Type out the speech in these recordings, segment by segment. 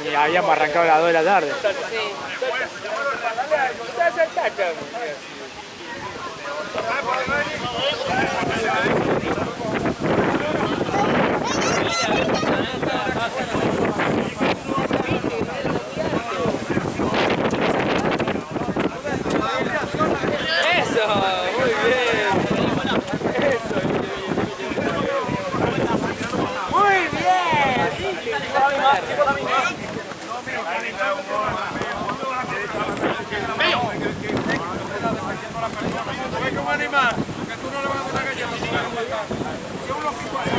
Y habíamos arrancado a las 2 de la tarde. Sí. Eso, muy bien. Eso. Muy bien. Un animal, que tú no le vas a dar una galleta, tú le vas a matar. Si uno quita así,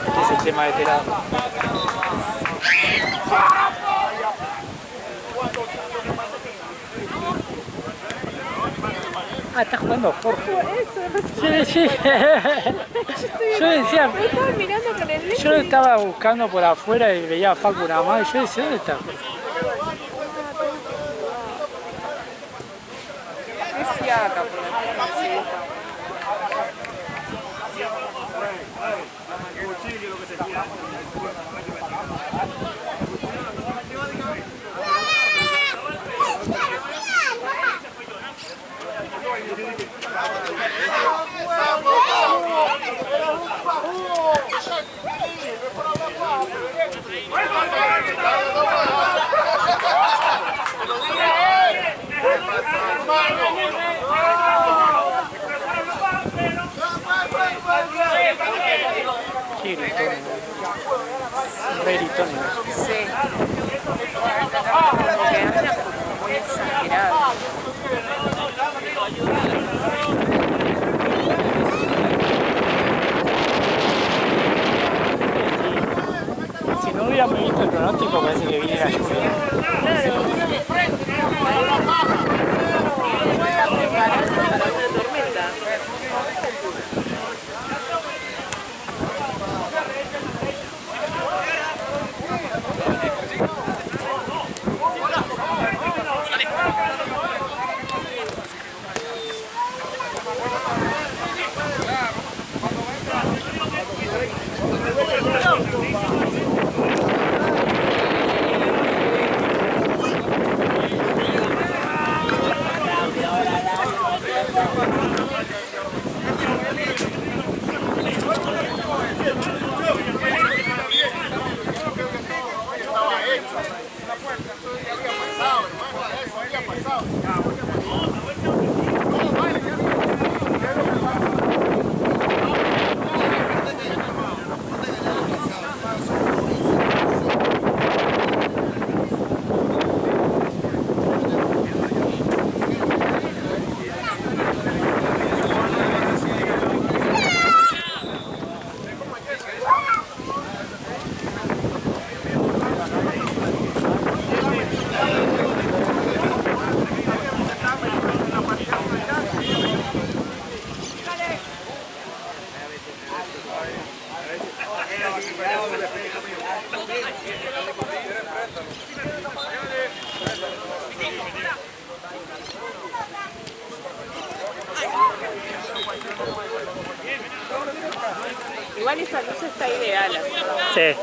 Este es el tema de este lado. Ah, está jugando Jorge. Sí, sí. Yo decía, Me estaba mirando con el yo lo estaba buscando por afuera y veía a Facu nada más y yo decía, ¿dónde está? Qué fiaca por la camiseta. Qué gritón. Re gritón. Sí. Como que anda como muy exagerado. Si no hubiéramos visto el pronóstico parece que viene la lluvia. Para una tormenta. Igual esta luz está ideal. Sí.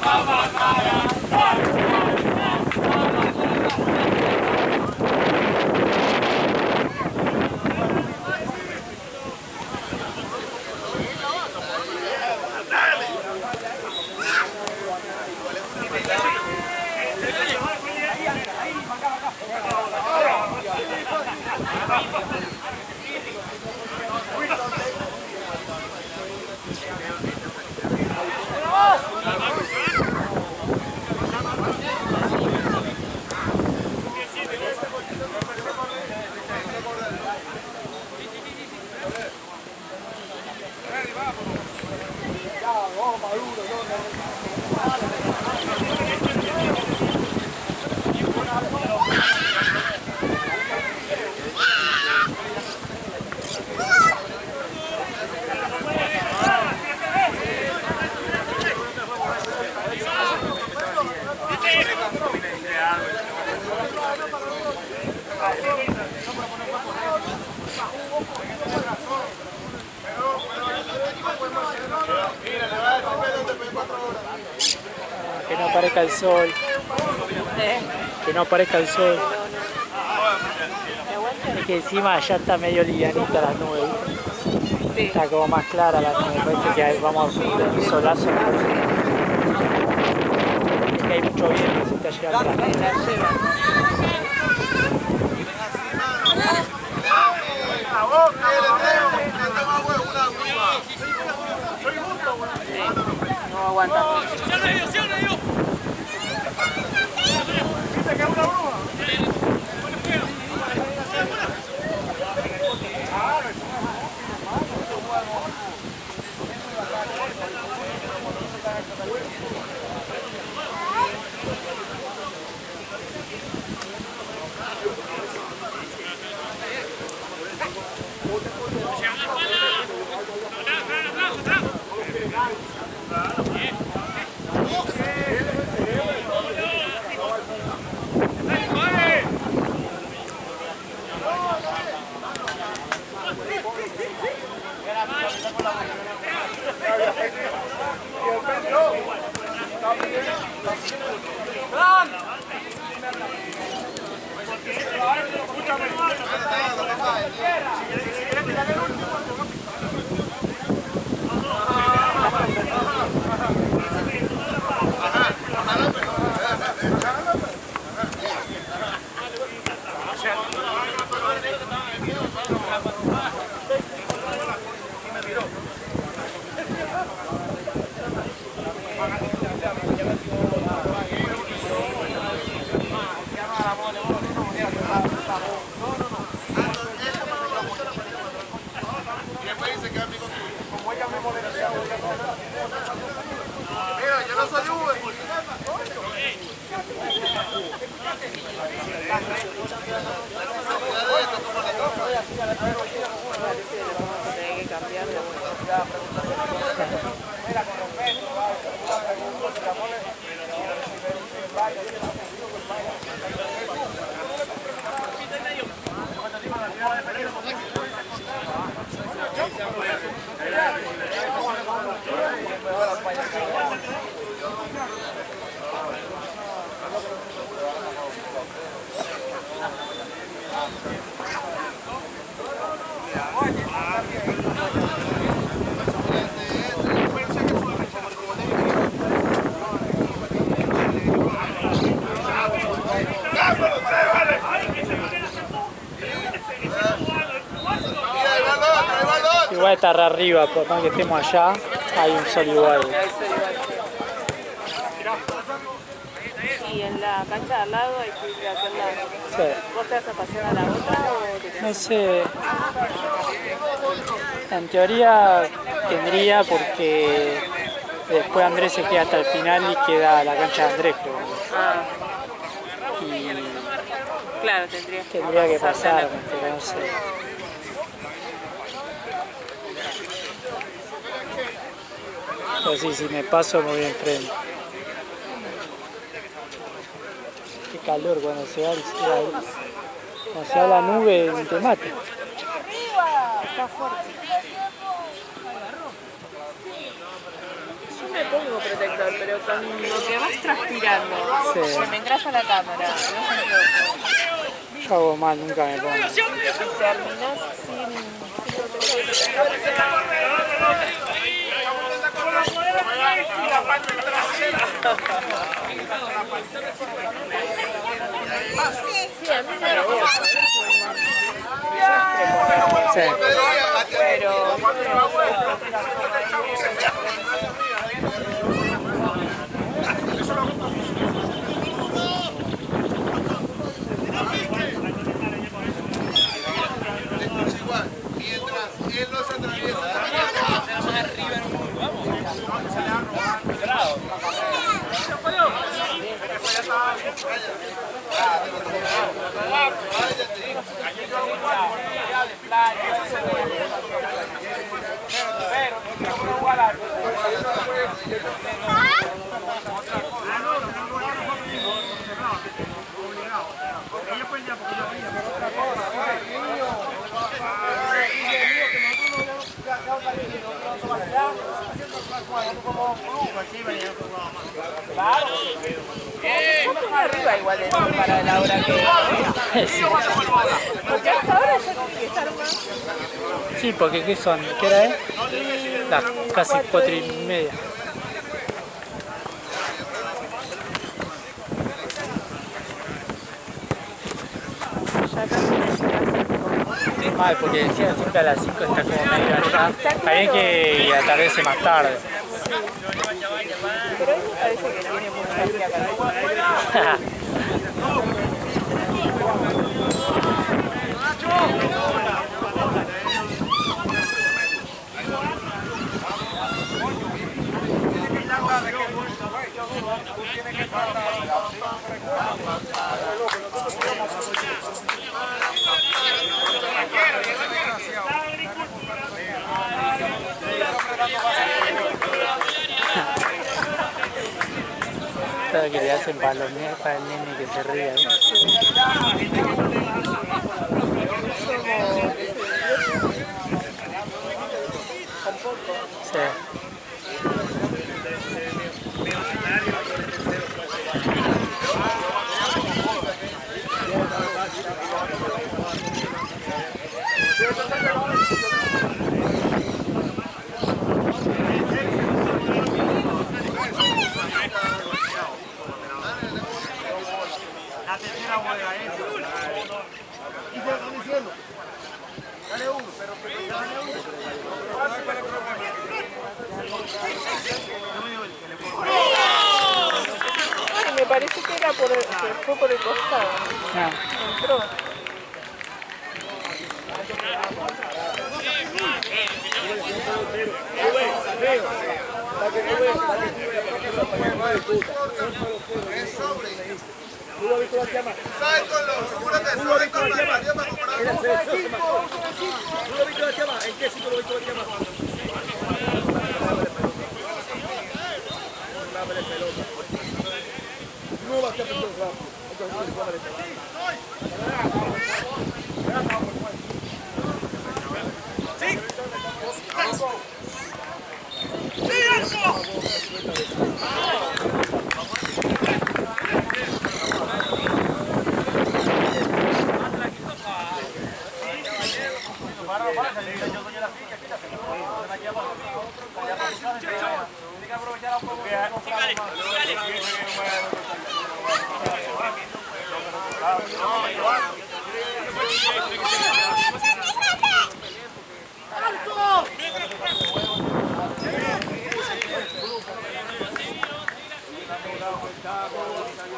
vamos. Que no aparezca el sol. Que no aparezca el sol. Es que encima ya está medio livianita la nube, ¿viste? Sí. Está como más clara la nube. Parece que vamos a un solazo. Es que hay mucho viento, se está llegando la nube. La lleva. No aguanta. Mira, yo no soy Uber. Hay que cambiar de vuelta. Igual estar arriba, por más que estemos allá, hay un sol igual. Y en la cancha de al lado hay que ir a aquel lado. Sí. ¿Vos te vas a pasear a la otra o te quedás? No sé. En teoría tendría porque después Andrés se queda hasta el final y queda la cancha de Andrés, creo. Ah, Y claro, tendría tendría que pasar, pero no sé. Pero sí, si me paso me voy enfrente. Qué calor cuando se va, cuando se va la nube te mata. Está fuerte. Yo me pongo protector, pero con lo que vas transpirando, Sí. se me engrasa la cámara. No se Yo hago mal, nunca me pongo. terminás sin protector. Sí, a mí me gusta. Sí. Pero Mientras él no se atraviesa, mañana. Yo me pongo arriba igual de eso para la hora que... Sí. Porque hasta ahora ya tiene que estar más... Sí, porque ¿qué son? ¿Qué hora es? Las casi 4:30. Ya casi las 5. Mal, porque decía siempre a las 5 está como medio allá. Está bien que atardece más tarde. Pero a mí me parece que tiene mucha fiaca. Todo que le hacen palomear para el nene que se ría. Sí. La tercera juega eso. ¿Y qué están diciendo? Dale uno, pero dale uno. Ay, me parece que era por el, que fue por el costado. Ah. Entró.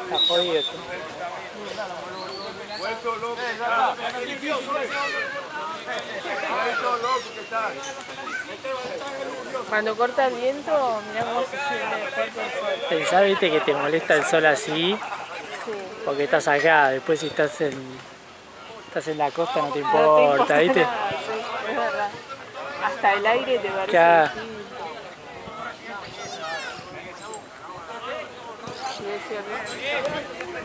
Está jodido. Cuando corta el viento, mirá cómo se siente fuerte el sol. Pensá, viste, que te molesta el sol así, Sí. porque estás acá. Después si estás en la costa no te No importa, te ¿viste? nada, sí, es verdad. Hasta el aire te parece Claro. distinto. Sí, es cierto.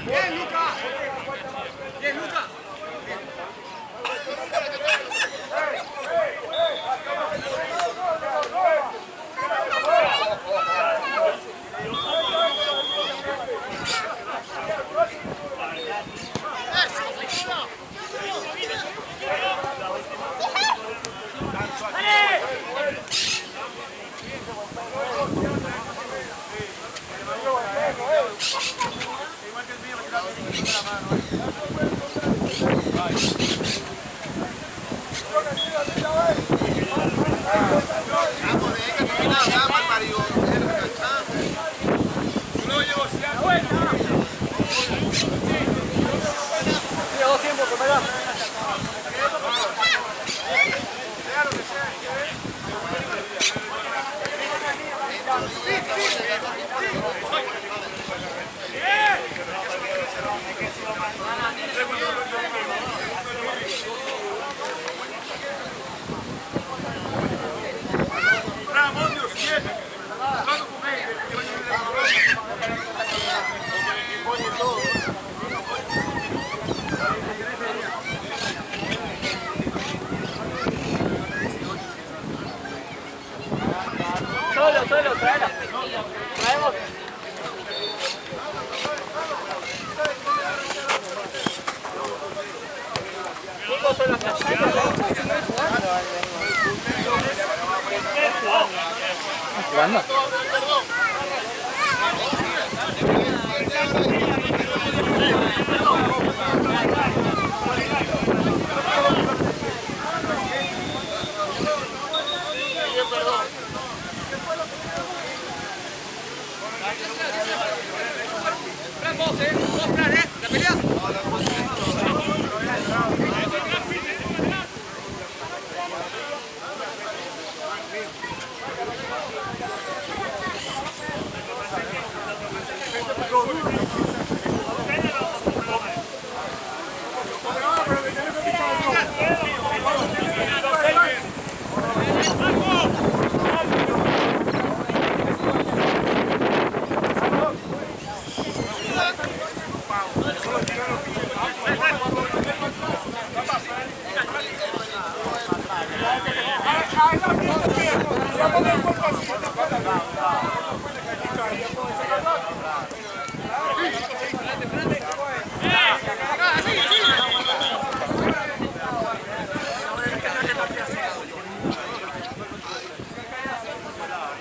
Bien, Lucas. Bien, Lucas. jugando?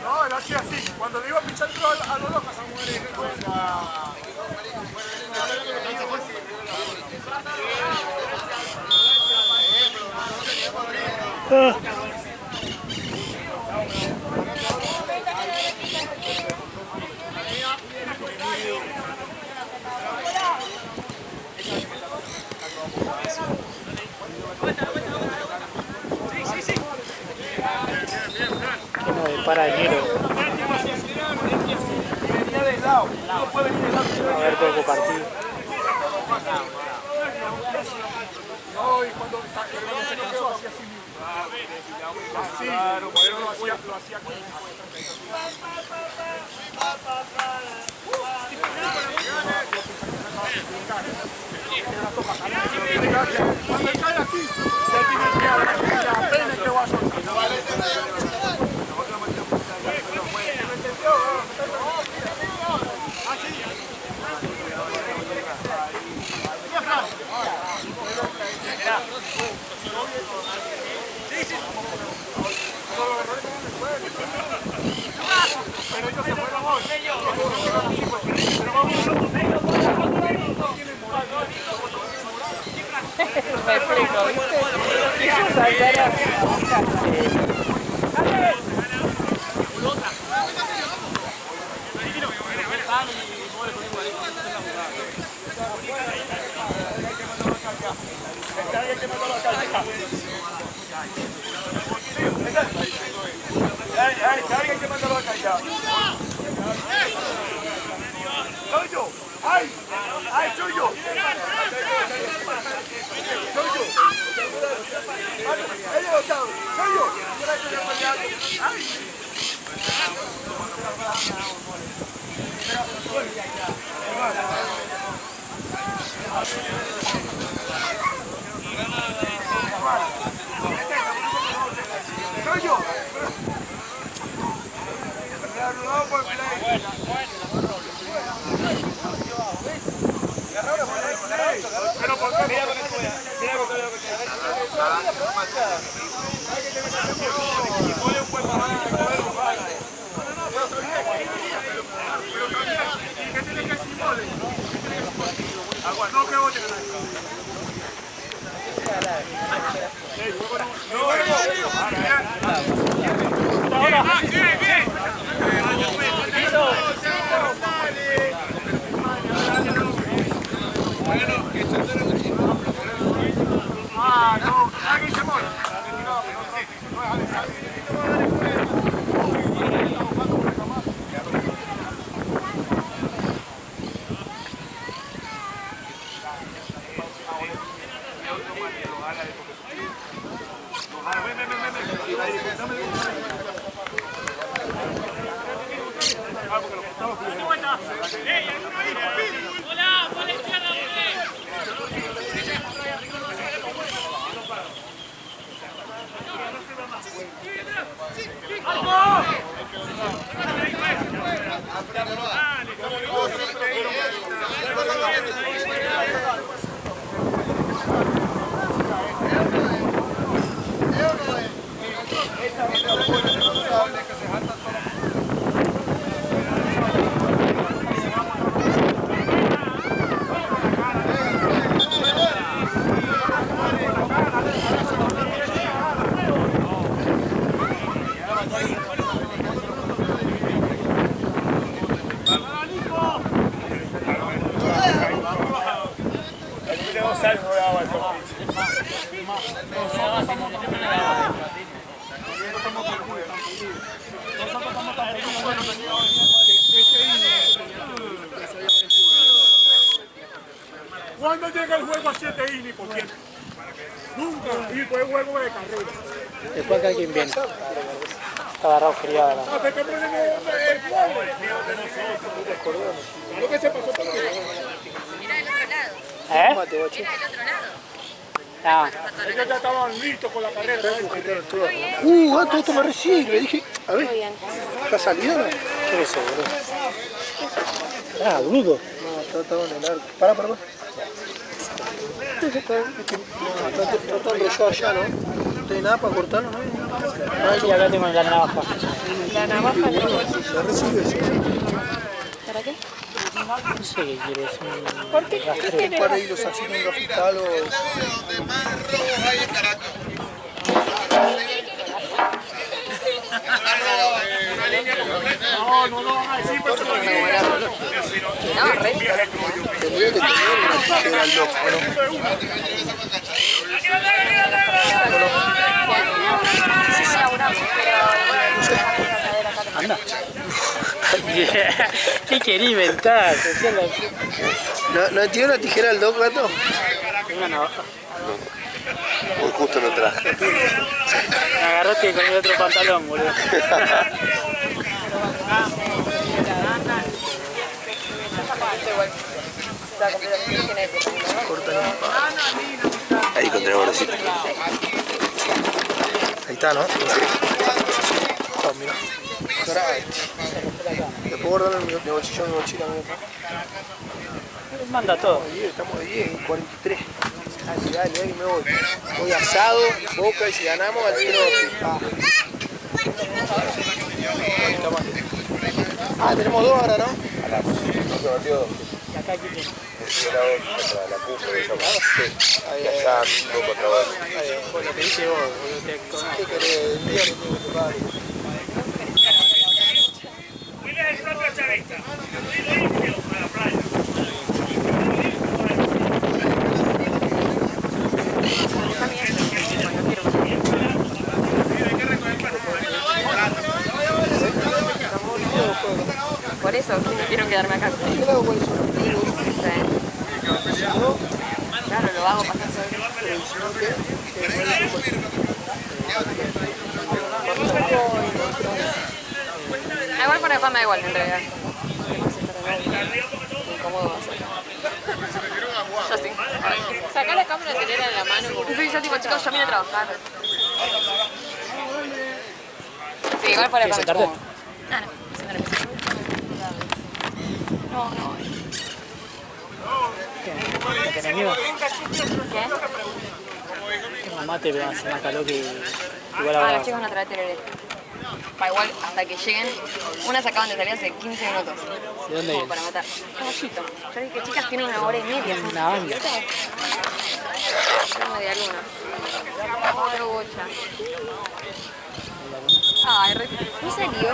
No, él hacía así. Cuando le iba a pinchar a los locos, esa mujer Que nos depara enero. A ver poco partido. no, y cuando se cansó, hacía así mismo. Así, claro, pero lo hacía con cuando él cae aquí, se tiene que agarrar la pena que va a soltar. Pero ellos se fueron hoy. Me explico, ¿viste? Quiso saltar a... Alguien que mandó acá ya. Soy yo. ¡Ay! ¡Ay, soy yo! ¡Soy yo! ¡Ellos lo saben! ¡Soy yo! ¡Ay! ¡Soy yo! Pero por qué? Mira lo que juega. Mira lo que ¿qué tiene que simbole? No, que voy a ganar. Ah, no, alguien se muere. ¡Hola! ¡Por la izquierda, Esa Hace 2 años no daba el top 15. ¿Cuándo llega el juego a 7 innings, por cierto? Nunca. Y fue juego de carrera. Después que alguien viene. Está agarrado feriado. ¿Hasta qué ponen el juego? Lo que se pasó por aquí. Era del otro lado. ¿Eh? Era del otro lado. Ah, Ellos ya estaban listos con la carrera. Gato, esto me recibe. Dije, a ver, ¿está saliendo? ¿qué es eso, boludo? Ah, boludo. No, estaba en el arco. Para. Está enrollado allá, ¿no? No tiene nada para cortarlo, ¿no? Y acá tengo la navaja. La navaja en el bolsillo. Se recibe, sí. ¿Para qué? No sé qué quieres. ¿Por qué? ¿Qué quieres? Para hilos así en un hospital o... No van a decir, pero No, re. Tendría que tener era el loco, ¿no? Anda. Yeah. ¿Qué quería inventar? ¿No tiene una tijera el doc, gato? Una navaja. Hoy justo lo traje. Me agarraste con el otro pantalón, boludo. Ahí con 3 bolsitas. Ahí está, ¿no? Oh, mira. ¿Le puedo guardar mi bolsillo en mi mochila? Manda todo. Estamos de 10, 43. Dale, que me voy. Voy asado, Boca y si ganamos al tiro. Tenemos 2 ahora, ¿no? A las 5 partidos. Y acá aquí tiene. Contra la cumbre de Chapa. Y allá mismo contra vos. Por lo que dice vos, boludo, te conozco. ¿Qué querés? El día que tengo que pagar. Will es el propio chavista. A la playa. Por eso quiero quedarme acá. ¿Qué le hago con eso? Claro, lo hago pasar. Igual por acá me da igual, en realidad. Incómodo va a ser. Yo sí. Sacá la cámara y tenerla en la mano. Como... Sí, yo tipo, chicos, yo vine a trabajar. Sí, igual por acá me sentarte? chupo. Ah, no. No. ¿No tenés miedo? ¿Qué? Que mamá te va a hacer más calor que igual Ah, ahora. los chicos van a traer tereré. Pa' igual, hasta que lleguen. Unas acaban de salir hace 15 minutos. ¿De dónde Como viene? para matar. Caballito. Yo dije, chicas, tienen 1 hora y media. ¿Son Una banda. idiotas? Una media luna. Qué bocha. Ay, ¿no salió?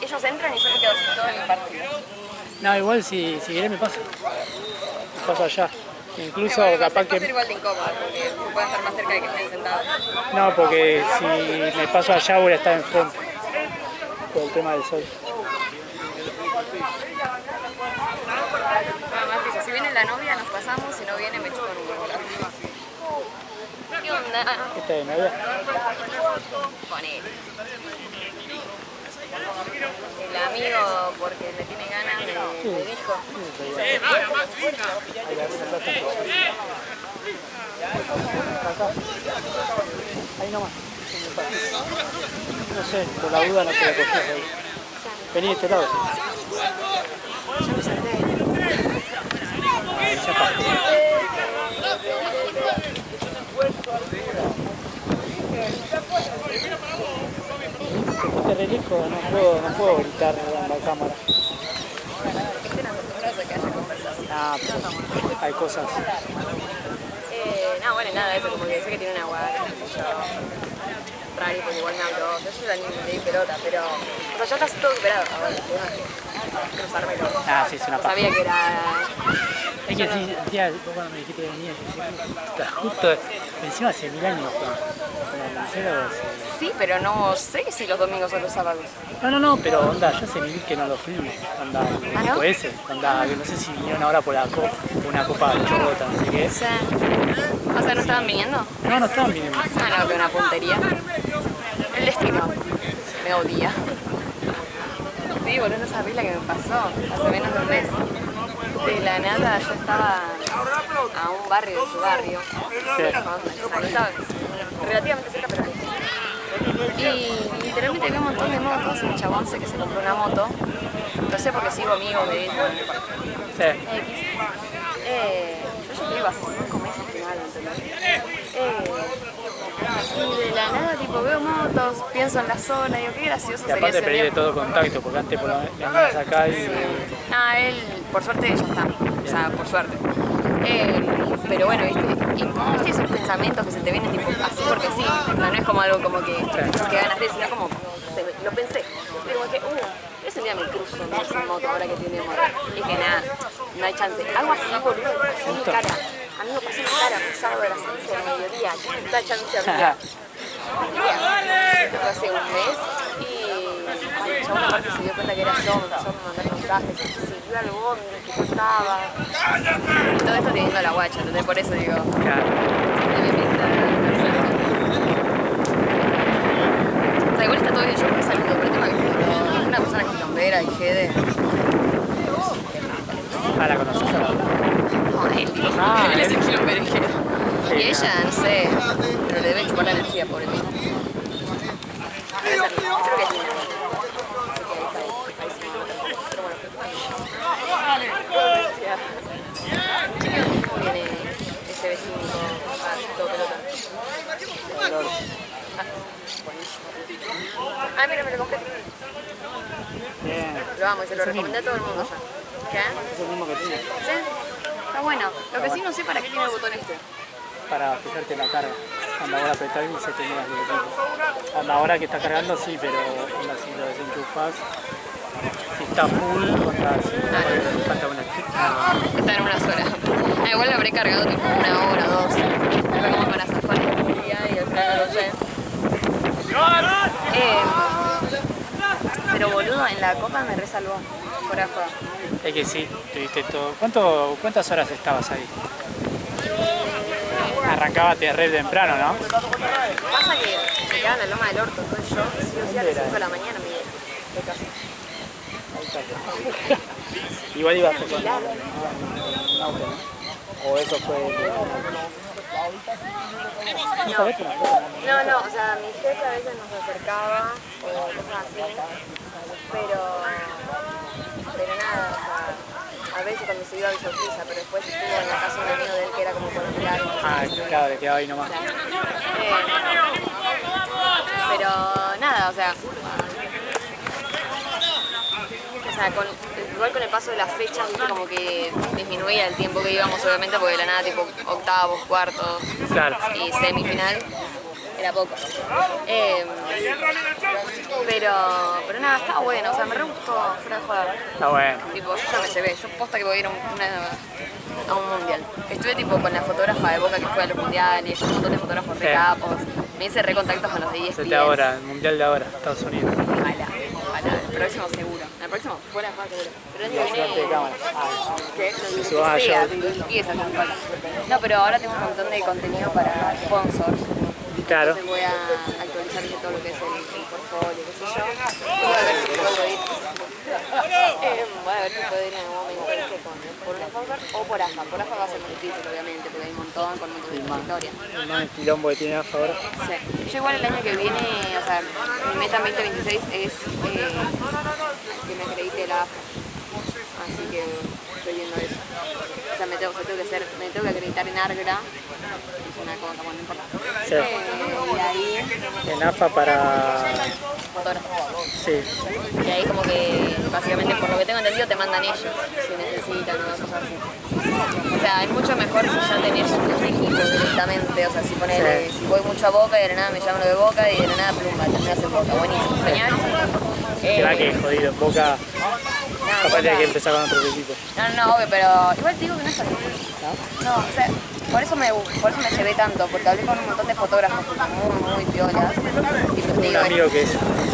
Ellos entran y yo me quedo sin todo el partido. No, igual si querés me paso. Me paso allá. Incluso Pero capaz va a ser que... igual de incómodo porque pueden estar más cerca de que estén sentados. No, porque si me paso allá voy a estar enfrente. Por el tema del sol. Además, dice, si viene la novia nos pasamos, si no viene me chupan un huevo. ¿Qué onda? ¿Qué está de novia? Con él. El amigo, porque le tiene ganas, me dijo. Acá. Ahí nomás. No sé, por la duda no te la cogés ahí. Vení de este lado. Ahí, ya está. Te relijo, no puedo gritar en la cámara. Estén acostumbrados a que haya conversación. Ah, pero hay cosas. No, bueno. Bueno, nada, eso, como que sé que tiene una guardia, qué sé yo. Rari, porque igual me habló. Yo ya ni me di pelota, pero... O sea, yo casi todo superado. Ahora, el tema es que cruzarme con... Ah, sí, es una paja. Sabía que era... Es que sí, tía, vos cuando me dijiste que venías, yo dije, justo, encima hace 1000 años como Marcelo. Sí, pero no sé si los domingos o los sábados. No, pero onda, yo hace 1000 que no lo filmo. Onda, el ¿Ah, no? tipo ese, onda, que no sé si vinieron ahora por la una copa de chorota, no sé qué. O sea, ¿no estaban viniendo? No estaban viniendo. Ah, no, que una puntería. El destino me odia. Sí, boludo, no sabés la que me pasó hace menos de un mes. De la nada yo estaba a un barrio de su barrio. Estaba relativamente cerca, pero lejos. Y literalmente había un montón de motos. El chabón sé que se compró una moto. No sé porque sigo amigos de él. Sí. Yo ya te digo, hace 5 meses que no hablo, ¿entendés? Y de la nada, tipo, veo motos, pienso en la zona, digo, qué gracioso Y sería aparte ese perdí de día. todo contacto, porque antes por venías acá y... Ah, él, por suerte, ya está. O sea, por suerte. Pero bueno, ¿viste? Y ¿viste esos pensamientos que se te vienen tipo así porque sí? O sea, no es como algo como que ganas de, sino como lo pensé. Digo que, ese día me cruzo en esa moto ahora que tiene moto. Y que nada, no hay chance. Algo así, boludo, me pasó en mi cara. A mí me pasó en mi cara, un sábado de las 11 del mediodía. ¿Qué chance había? Hace un mes y el chabón aparte se dio cuenta que era yo, me empezó a mandar mensajes, siguió al bondi, que yo estaba. Y todo esto teniendo la guacha, entonces por eso digo, Claro. me pinta perfecto. O sea, igual está todo bien, yo me saliendo, pero el tema es que es una persona quilombera y jede. Ah, ¿la conoces? No, él es el quilombero y jede. Sí, Y ella, no sé, pero le deben chupar la energía, pobre mío. Creo que es lindo. ¿Cómo viene ese vecino todo pelota? Ah, mira, me lo compré. Bien. Lo amo y se lo recomendé a todo el mundo ya. ¿Qué? Es el mismo que tiene. ¿Sí? Está bueno. Lo que sí no sé para qué tiene el botón este. Para fijarte la carga. Cuando ahora apretar y se te mueve el botón. Cuando ahora que está cargando sí, pero onda, si lo desenchufas, si está full, onda, si falta una chica. Está en unas horas. Ah, igual lo habré cargado tipo 1 hora, 2. Fue como con las afanes del día y al final no lo sé. Pero boludo, en la copa me resalvó. Fuera de juego. Es que sí, tuviste todo. ¿Cuántas horas estabas ahí? Arrancabas de re temprano, ¿no? Pasa que se quedaba en la loma del orto, entonces yo sí o sí a las 5 de la mañana me de casa. Igual ibas con un auto, ¿no? O eso fue... ¿No sabés una cosa? No, o sea, mi jefe a veces nos acercaba o cosas así, pero nada, o sea, a veces cuando se iba a Villa, pero después estuvo en la casa de un amigo de él que era como coloquial. Ah, claro, le quedaba ahí nomás. Pero nada, o sea, igual con el paso de las fechas, viste, como que disminuía el tiempo que íbamos, obviamente, porque de la nada, tipo, octavos, cuartos Claro. y semifinal, era poco. Pero nada, estaba bueno, o sea, me re gustó fuera de jugar. Está bueno. Tipo, yo ya me llevé, yo posta que voy a ir a un mundial. Estuve tipo con la fotógrafa de Boca que fue a los mundiales, con un montón de fotógrafos de capos. Me hice re contactos con los de ESPN. De ahora, el mundial de ahora, Estados Unidos. Ojalá, el próximo seguro. El próximo fuera de juego seguro. Pero el año que viene... ¿Qué? Se va allá. Empieza con Boca. No, pero ahora tengo un montón de contenido para sponsors. Claro. Entonces voy a actualizar todo lo que es el portfolio, qué sé yo. Y voy a ver si puedo ir. Voy a ver si puedo ir en algún momento por un sponsor o por AFA. Por AFA va a ser muy difícil, obviamente, porque hay un montón con mucha historia. No el quilombo que tiene a favor. Sí. Yo igual el año que viene, o sea, mi meta 2026 es que me acredite la AFA. Así que estoy viendo eso. O sea, me tengo que acreditar en Argra. Es una cosa, bueno, no importa. Sí. Y ahí... En AFA para... fotógrafo. Sí. Y ahí como que, básicamente, por lo que tengo entendido, te mandan ellos, si necesitan o cosas así. O sea, es mucho mejor si ya tenés un equipo directamente. O sea, si ponele, si voy mucho a Boca y de la nada me llaman lo de Boca y de la nada plumba, terminás en Boca. Buenísimo, genial. Que va que es jodido, en Boca capaz de que empezar con otros equipos. No, obvio, pero igual te digo que no está bien. No, o sea, por eso me llevé tanto, porque hablé con un montón de fotógrafos muy piolas. Y te Tengo digo, un amigo que es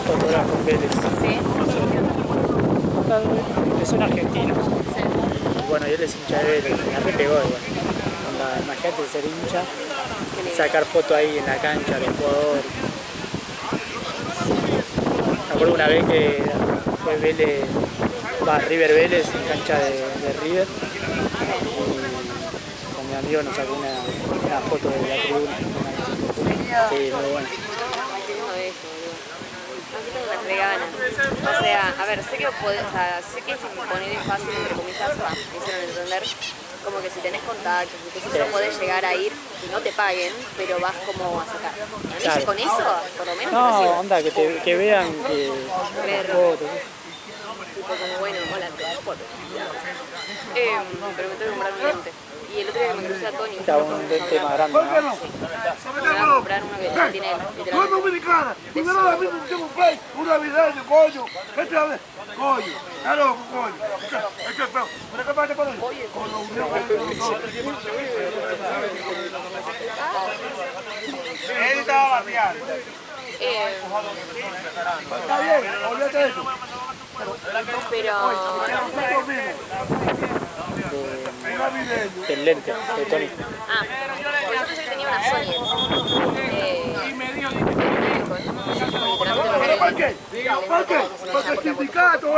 fotógrafo en Vélez, sí, que son argentinos. sí. Y bueno, y él es hincha de Vélez, la re pegó igual. Onda, imagínate ser hincha, sacar foto ahí en la cancha del jugador. Me acuerdo una vez que fue Vélez, River Vélez en cancha de River. Y con mi amigo nos sacó una foto de la tribuna. Sí, muy bueno. Unas veganas. O sea, a ver, sé que podés, o sea, sé que es imponer fácil, entre comillas, me hicieron entender, como que si tenés contactos, que si no podés llegar a ir y no te paguen, pero vas como a sacar. A mí Claro. con eso, por lo menos, No, recibo. onda, que vean que Ver. fotos. Tipo como, bueno, hola, te das fotos. Pero me tengo que comprar un lente. Y el otro día que me crucé a Tony, Está un lente más grande, ¿Por qué ¿no? no? me voy a comprar uno que ya tiene él, Tú eres literalmente. dominicana y no la misma tengo un play, un navideño, coño. Vete a ver, coño, está loco, coño. Es que feo. ¿Pero qué parte por ahí? Con los unión que hay entre nosotros. Él estaba bateando. Está bien, olvídate de eso. Pero Nosotros mismos, un navideño. Del lente, de Tony. porque yo pensé que tenía una Sony. ¿Pero por qué? ¿Por qué? Porque el sindicato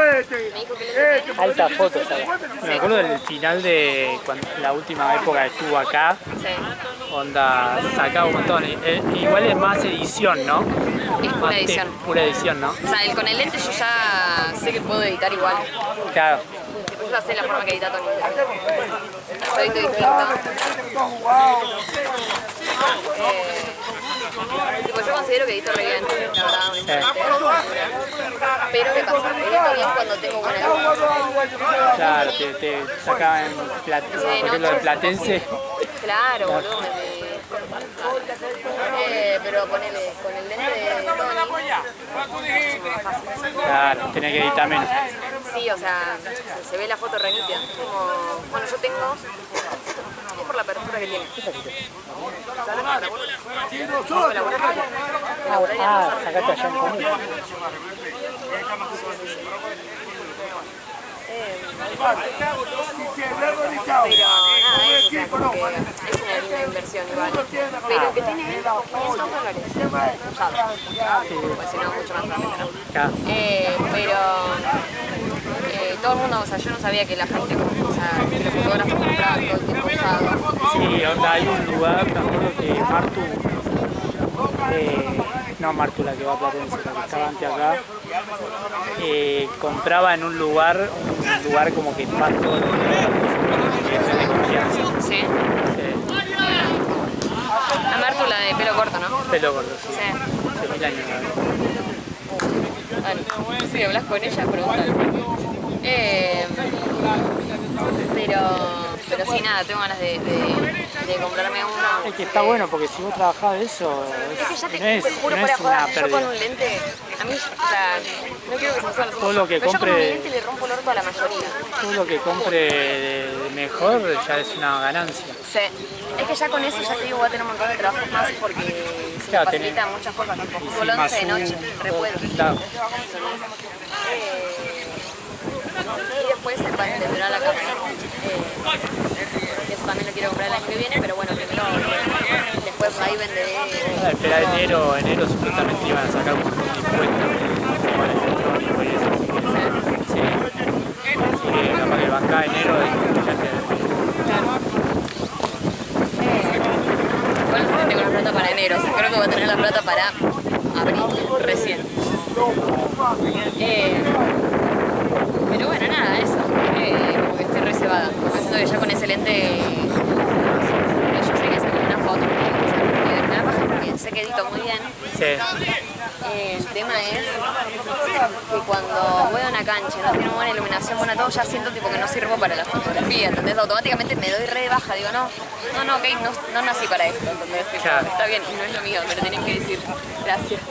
Alta foto, ¿sabes? Me acuerdo del final de la última época que estuvo acá, Sí, onda, sacaba un montón. Igual es más edición, ¿no? es pura edición. Pura edición, ¿no? O sea, con el lente yo ya sé que puedo editar igual. Claro. Tipo, yo ya sé la forma que edita Tony. Soy todo distinto. Tipo, yo considero que edito re bien, la verdad, honestamente. Pero ¿qué pasa? Edito bien cuando tengo buena luz. Claro, te sacaban por ejemplo, el platense. Claro, boludo, pero ponele, con el lente de Tony, Claro, tenés que editar menos. sí, o sea, se ve la foto re nítida. Como, bueno, yo tengo, es por la apertura que tiene. Sacate allá en común. Pero nada, eso, o sea, como que es una linda inversión igual. Pero que tiene $500 usados. Pues si no, mucho más rápido, ¿no? Claro. Pero todo el mundo, o sea, yo no sabía que la gente, o sea, que los fotógrafos compraban todo el tiempo usado. Sí, onda, hay un lugar, me acuerdo que Martu, no Martu la que va a Platense, la que estaba antes acá, compraba en un lugar como que van todos los clientes de confianza. Sí. Sí, A Martu la de pelo corto, ¿no? pelo gordo, sí. Sí. Hace 1000 años, ¿no? Bueno, si hablas con ella, pregúntale. Pero sí, nada, tengo ganas de comprarme uno. Es que está bueno porque si vos trabajás de eso, Es que ya no te es, juro no fuera es joda, una yo con pérdida. un lente, a mí, o sea, no quiero que se me suban los ojos, Todo lo que pero yo con un compre- lente le rompo el orto a la mayoría. Todo lo que compre de mejor ya es una ganancia. Sí, es que ya con eso ya te digo voy a tener un montón de trabajos más porque se me Claro, facilitan muchas cosas, tipo fútbol Sí, 11 de más noche, re puedo. Claro. Y después el panel tendrá la cámara, que eso también lo quiero comprar el año que viene, pero bueno, primero, después ahí venderé. Esperar enero supuestamente iban a sacar un montón de impuestos con el electrónico y eso. Sí. Así que capaz que bancá enero y ya Igual no tengo la plata para enero, o sea, creo que voy a tener la plata para abril, recién. Pero bueno, nada, eso. Como que estoy reservada. Pensando que ya con ese lente yo sé que sacar una foto. O sea, me da paja porque sé que edito muy bien. Sí. El tema es que cuando voy a una cancha y no tiene buena iluminación, bueno, todo, ya siento tipo que no sirvo para la fotografía, ¿entendés? Automáticamente me doy re baja, digo, ok, no nací para esto, ¿entendés? Tipo, Claro. está bien, no es lo mío, me lo tienen que decir, gracias.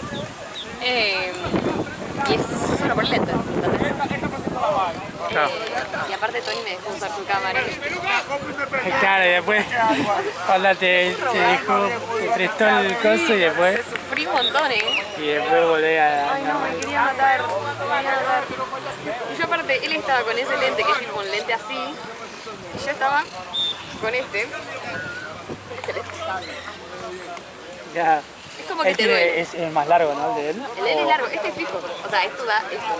Y es solo por lente, ¿entendés? Claro. Y aparte Tony me dejó usar su cámara. Claro, y después cuando te dejó, te prestó el coso y después Sufrí un montón, y después volví a Ay, no, me quería matar, Y yo aparte, él estaba con ese lente, que es tipo un lente así, y yo estaba con este lente. ya. Es como que Él te duele. es más largo, ¿no? El de él. El L es largo, este es fijo. O sea, esto da esto.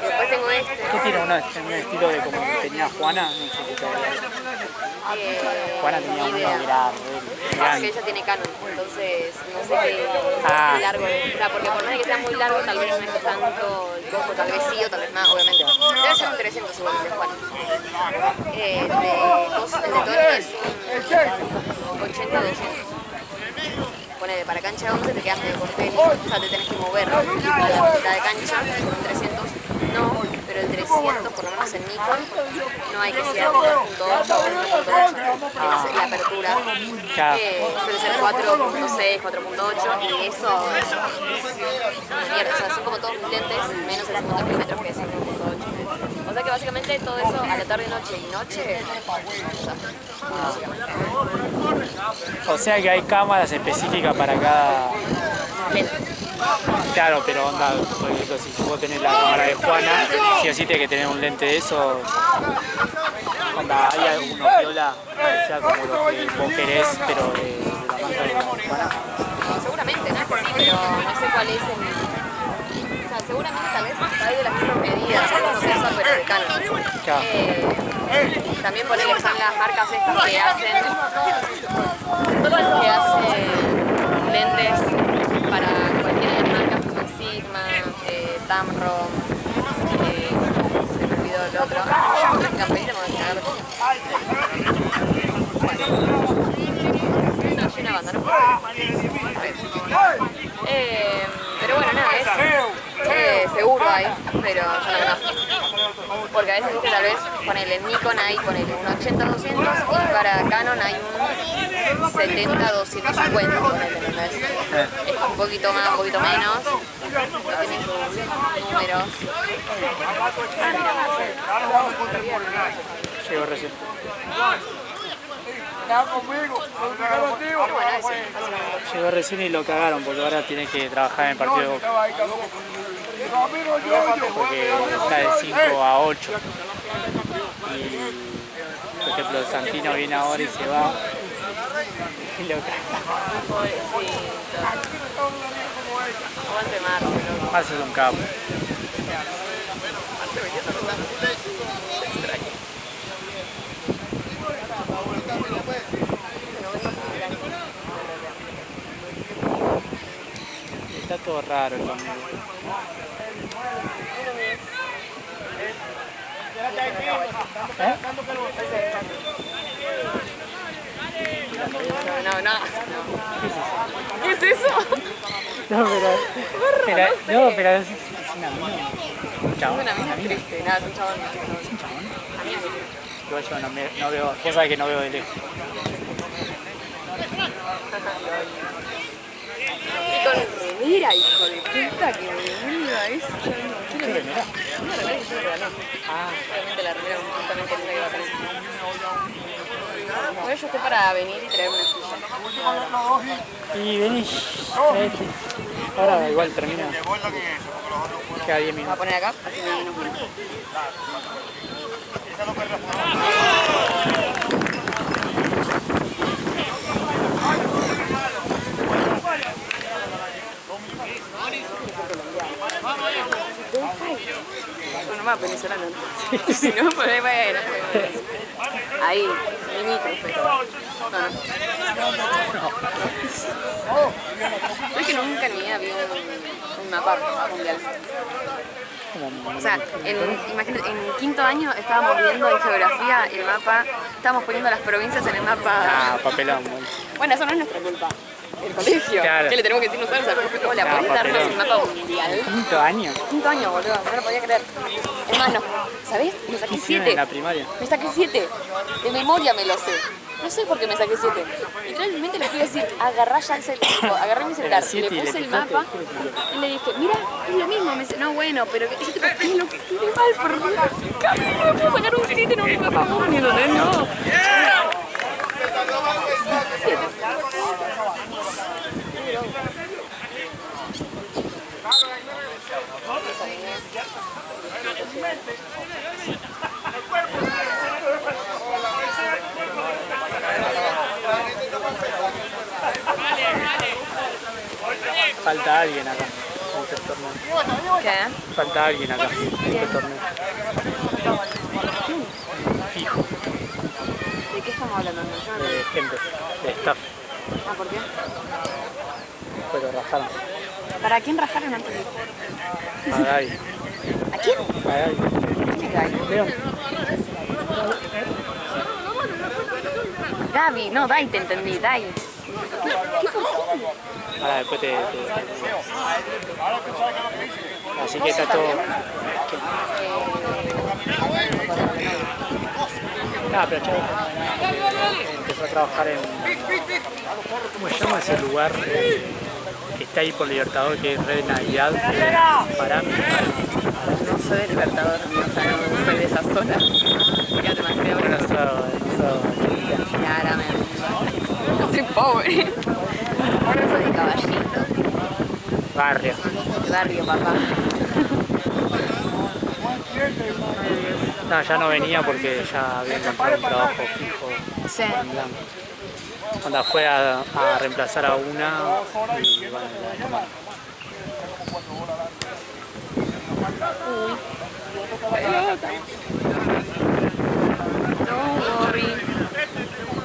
Y después tengo este. ¿Qué tiene un estilo de como que tenía Juana? No sé si todavía. Juana tenía Ni uno idea. grande. Pasa que ella tiene Canon, entonces no sé qué Ah. largo es. O sea, porque por más de que sea muy largo, tal vez no es tanto el cojo, tal vez sí o tal vez más, obviamente. Debe ser un 300 igual el de Juan. El de Tony es un 80-200. Ponele, para cancha 11 te quedas medio cortel, o sea, te tenés que mover a la mitad de cancha con un 300. No, pero el 300, por lo menos en Nikon, no hay que ser 3.8 o 3.8, la apertura. Suele ser 4.6, 4.8 y eso es una mierda. O sea, son como todos mis lentes, menos el 50 mm que es 5.8. O sea que básicamente todo eso a la tarde, noche y noche, O sea que hay cámaras específicas para cada. lente. Claro, pero onda, por ejemplo, si vos tenés la cámara de Juana, sí o sí tenés que tener un lente de eso. Onda, hay alguno piola que sea como lo que vos querés, pero de la marca de Juana. Seguramente, no es por sí, pero no sé cuál es el... O sea, seguramente tal vez hay de las mismas medidas, no sé eso, pero de Canon. Claro. También por que están las marcas estas que hacen lentes para cualquiera de las marcas como Sigma, Tamron, se me olvidó el otro. Camperita me voy a cagar. No, soy una banda, ¿no? Pero bueno, nada, es seguro hay, pero yo no conozco. Porque a veces, viste, tal vez ponele en Nikon hay ponele un 80-200 y para Canon hay un 70-250, ponele, ¿entendés? Es un poquito más, un poquito menos, tienen sus números. Llegó recién. Llegó recién y lo cagaron porque ahora tiene que trabajar en el partido de Boca. Porque está de 5 a 8. Y, por ejemplo, Santino viene ahora y se va. Y lo caga. Aguante Marcelo. Marce es un capo. Está todo raro el camino. No. ¿Qué es eso? No, pero es una mina. Un chabón. Una mina triste, nada, es un chabón. ¿Es un chabón? Igual yo no veo, vos sabés que no veo de lejos. Y con remera, hijo de puta, que remera es. ¿Qué remera? Una remera que yo le regalé. Obviamente la remera justamente esa que va a tener. Bueno, yo estoy para venir y traer una silla. Y vení, traete. Ahora igual termina. Queda 10 Voy a minutos. poner acá, así me nos vemos. Bueno, más venezolano. Si no, por ahí vaya a ir. Ahí, limítrofe. No. Es que nunca en mi vida vi un mapa mundial. O sea, imagínate, en quinto año estábamos viendo en geografía el mapa, estábamos poniendo las provincias en el mapa. Papelón, bueno. Bueno, eso no es nuestra culpa. el colegio. Claro. ¿Qué le tenemos que decir nosotros al profe? Hola, Claro, ¿podés darnos papelón. un mapa mundial? Quinto año. Quinto año, boludo, no lo podía creer. Hermano, ¿sabés? Me saqué Hicieron 7. en la primaria. Me saqué 7. De memoria me lo sé. No sé por qué me saqué 7. Literalmente le fui a decir, agarrá ya el celular, agarré mi celular, siete le y le puse el fijaste, mapa y le dije, mira, es lo mismo. Me dice, no, bueno, pero yo tipo, ¿qué es lo que tiene mal? Por Dios, no puedo sacar un 7 en un mapa mundial, no. Falta alguien acá en este torneo. ¿Qué? Falta alguien acá en este torneo. Fijo, ¿De qué estamos hablando? Yo no de gente, de staff. Ah, ¿por qué? Pero rajaron. ¿Para quién rajaron antes? A Gaby. ¿A quién? A Gaby. ¿Quién es Gaby? León. Gaby, no, Dai, te entendí, Dai. Ahora después Así que está todo... Nada, pero Chavo empezó a trabajar en... ¿Cómo se llama ese lugar que está ahí por Libertador, que es Red Navidad? Para mí. No soy de Libertador, o sea, no soy de esa zona. Ya demasiado Bueno, lejos. Claramente. Yo soy pobre. Ahora soy de Caballito. Barrio. De barrio, papá. No, ya no venía porque ya había encontrado un trabajo fijo Sí. en blanco. Cuando fue a reemplazar a una y bueno, la tomaron. Don't worry.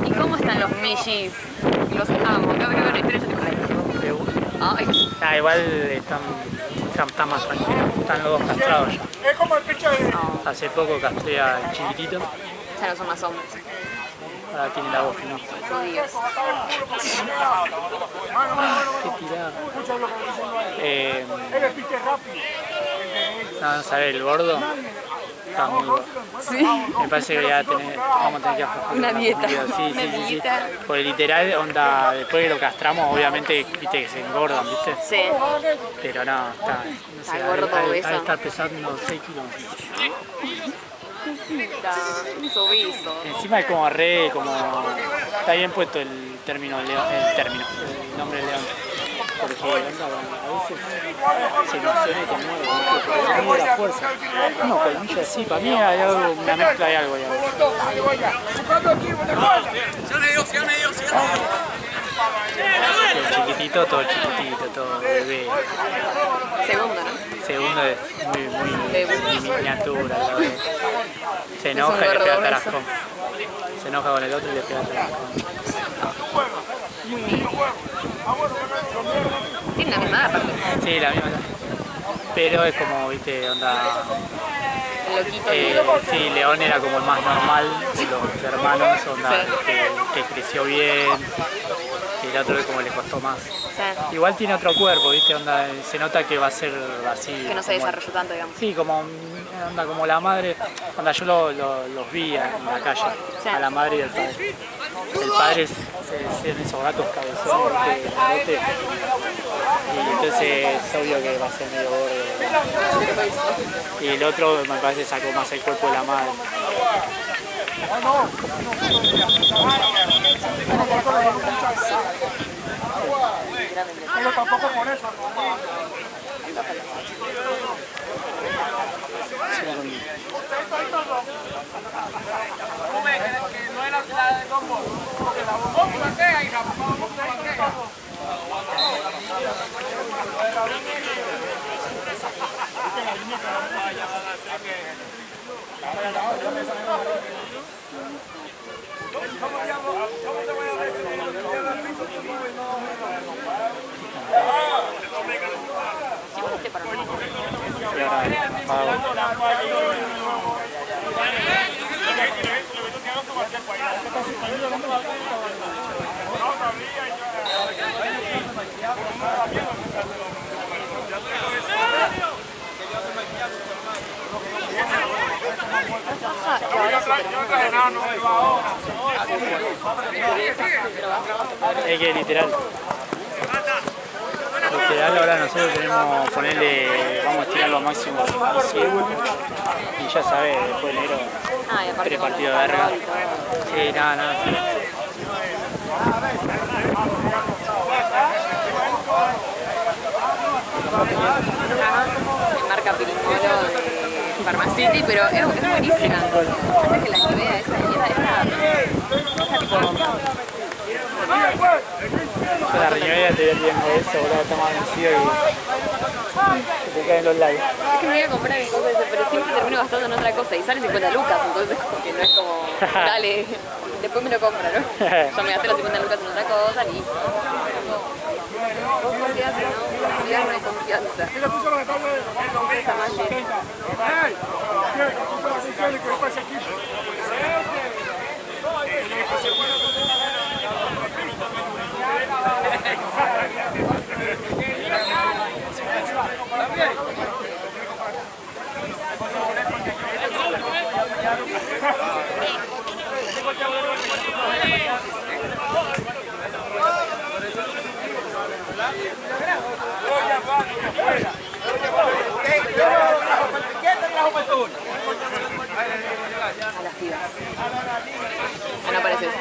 ¿Y cómo están los Millis? Los amo. Cada vez que veo una historia yo digo, ay, ay, Igual están más tranquilos. Están los dos castrados ya. no, Hace poco castré al chiquitito. ya no son más hombres. Ahora tiene la voz, ¿no? Judíos. Qué tirada. No sabés, el gordo está muy gordo. Sí. Me parece que ya vamos a tener que aflojar Una dieta. comida. Sí, Una sí, sí, sí. dieta. Porque literal, onda, después que lo castramos, obviamente, viste que se engordan, ¿viste? Sí. Pero no, está, no sé, Está gordo, ha de obeso. estar pesando 6 kilos. Un subizo. Encima es como está bien puesto el término, el nombre de León. Porque onda, a veces se emociona y te mueve, ¿viste? Porque es muy de la fuerza. No, colmillo así, para mí hay algo, una mezcla de algo. El chiquitito, todo chiquitito, todo bebé. Segundo, ¿no? Segundo es muy miniatura, la verdad. Se Es enoja un y le pega gordo tarascón. Se enoja con el otro y le pega tarascón. Tiene la misma edad, aparte. Sí, la misma. Pero es como, viste, onda... El loquito. sí, León era como el más normal de los hermanos, onda, que creció bien. Y el otro como le costó más. Sí. Igual tiene otro cuerpo, viste, onda, se nota que va a ser así. Que no se como- desarrolló tanto, digamos. Sí, como, onda, como la madre, onda, yo los vi en la calle, Sí. a la madre y al padre. El padre es esos gatos cabezones, ¿viste? Y entonces es obvio que va a ser medio gordo. Y el otro me parece sacó más el cuerpo de la madre. Pero tampoco por eso. Y ahora, Es que literal. Literal ahora nosotros tenemos que ponerle, vamos a estirar lo máximo posible y ya sabes, después de enero, Ah, y aparte pre-partido de con el verga. calor y todo. Sí, nada. De marca Pirimolo de Pharmacity, pero es buenísima. Antes que la Nivea esa esta tipo... Yo la riñonera te voy viendo eso, boludo, está más vencido y te caen los likes. Es que me voy a comprar mi cosa esa, pero siempre termino gastando en otra cosa y sale 50 lucas, entonces como que no es como, dale, después me lo compro, ¿no? Yo me gasté los 50 lucas en otra cosa, listo. Confianza, ¿no? Ya no hay confianza. Está más lento. A las pibas. Ah, no aparece eso.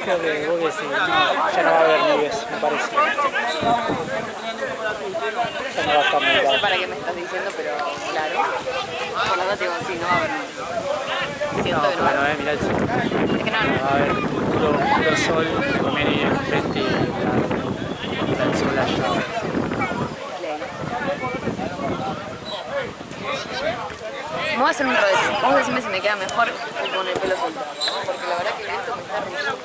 Creo que sí, ya no va a haber nubes, me parece. Ya no va a estar No sé nublado. para qué me estás diciendo, pero claro. Por la verdad digo, sí, no va a haber nubes. Siento que no va a Bueno, haber. mirá el sol. Es que no, Va a haber puro sol, comer ahí enfrente y está el sol allá. me voy a hacer un rodete. Vos decime si me queda mejor con el pelo suelto. Porque la verdad que esto me está riendo.